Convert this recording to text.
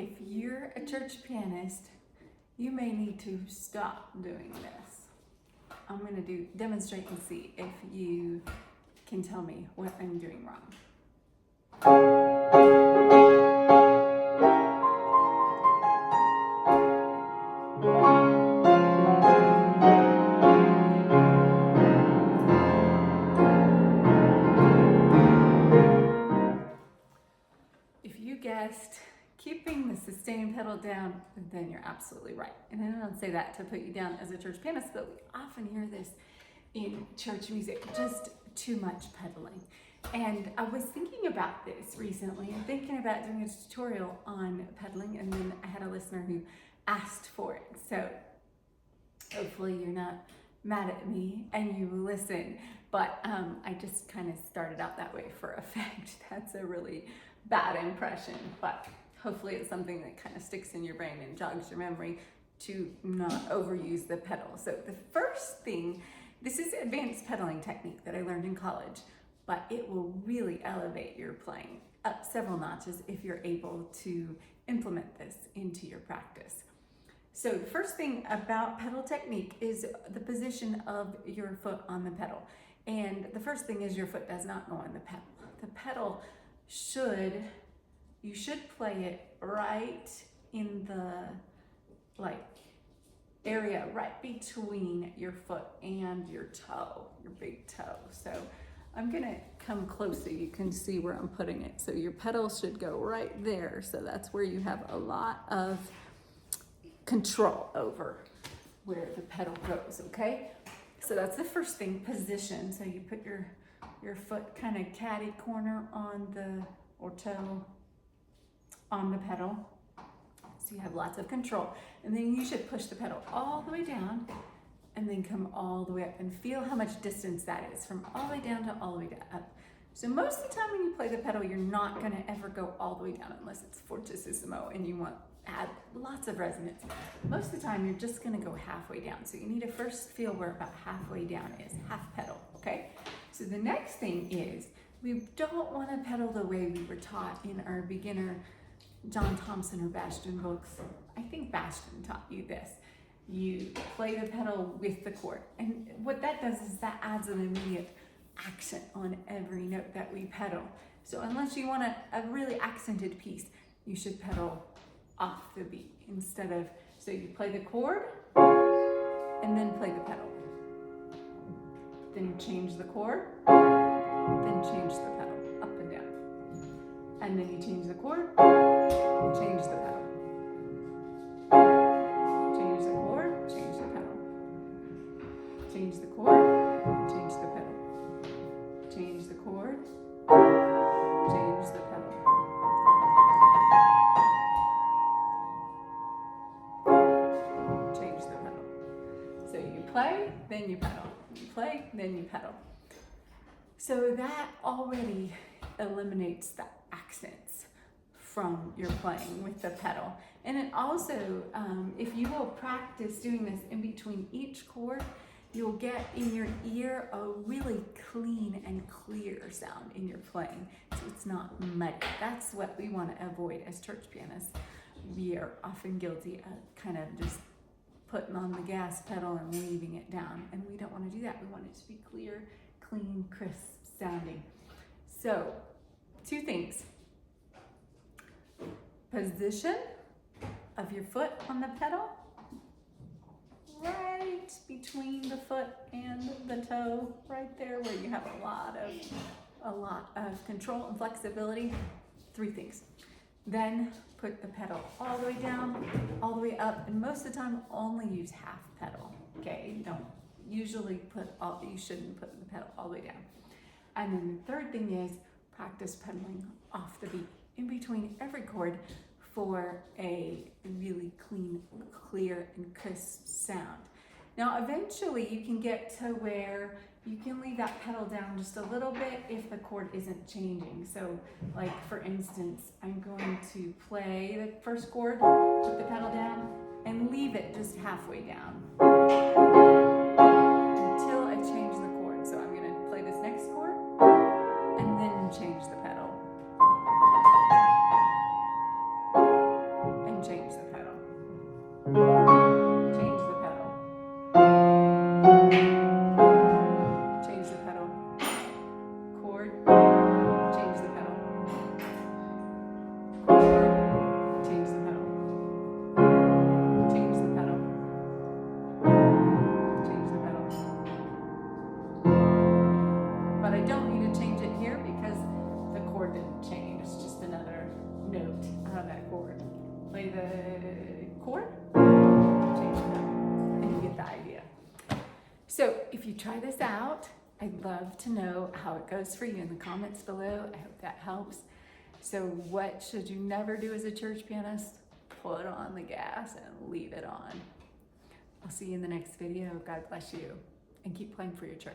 If you're a church pianist, you may need to stop doing this. I'm going to demonstrate and see if you can tell me what I'm doing wrong. If you guessed keeping the sustain pedal down, then you're absolutely right. And I don't say that to put you down as a church pianist, but we often hear this in church music, just too much pedaling. And I was thinking about this recently and thinking about doing a tutorial on pedaling, and then I had a listener who asked for it. So hopefully you're not mad at me and you listen, but I just kind of started out that way for effect. That's a really bad impression, but hopefully it's something that kind of sticks in your brain and jogs your memory to not overuse the pedal. So the first thing, this is advanced pedaling technique that I learned in college, but it will really elevate your playing up several notches if you're able to implement this into your practice. So the first thing about pedal technique is the position of your foot on the pedal. And the first thing is your foot does not go on the pedal. The pedal you should play it right in the area right between your foot and your toe, your big toe. So I'm gonna come close so you can see where I'm putting it. So your pedal should go right there. So that's where you have a lot of control over where the pedal goes, okay? So that's the first thing, position. So you put your foot kind of catty corner on or toe on the pedal. So you have lots of control. And then you should push the pedal all the way down and then come all the way up, and feel how much distance that is from all the way down to all the way up. So most of the time when you play the pedal, you're not gonna ever go all the way down unless it's fortissimo and you want to add lots of resonance. Most of the time you're just gonna go halfway down. So you need to first feel where about halfway down is, half pedal, okay? So the next thing is, we don't wanna pedal the way we were taught in our beginner John Thompson or Bastian books. I think Bastian taught you this. You play the pedal with the chord. And what that does is that adds an immediate accent on every note that we pedal. So unless you want a really accented piece, you should pedal off the beat instead of, so you play the chord and then play the pedal. Then you change the chord, then change the pedal, up and down. And then you change the chord, change the pedal. Change the chord, change the pedal. Change the chord, change the pedal. Change the chord, change the pedal. Change the pedal. So you play, then you pedal. You play, then you pedal. So that already eliminates the accents from your playing with the pedal. And it also, if you will practice doing this in between each chord, you'll get in your ear a really clean and clear sound in your playing. So it's not muddy. That's what we want to avoid as church pianists. We are often guilty of kind of just putting on the gas pedal and leaving it down. And we don't want to do that. We want it to be clear, clean, crisp sounding. So, two things. Position of your foot on the pedal, right between the foot and the toe, right there where you have a lot of control and flexibility. Three things. Then put the pedal all the way down, all the way up, and most of the time only use half pedal. Okay, you shouldn't put the pedal all the way down. And then the third thing is practice pedaling off the beat in between every chord for a really clean, clear, and crisp sound. Now, eventually you can get to where you can leave that pedal down just a little bit if the chord isn't changing. So, like for instance, I'm going to play the first chord, put the pedal down, and leave it just halfway down until I change the chord. So I'm going to play this next chord and then change the pedal. play the chord, change it up, and you get the idea. So if you try this out, I'd love to know how it goes for you in the comments below. I hope that helps. So what should you never do as a church pianist? Put on the gas and leave it on. I'll see you in the next video. God bless you, and keep playing for your church.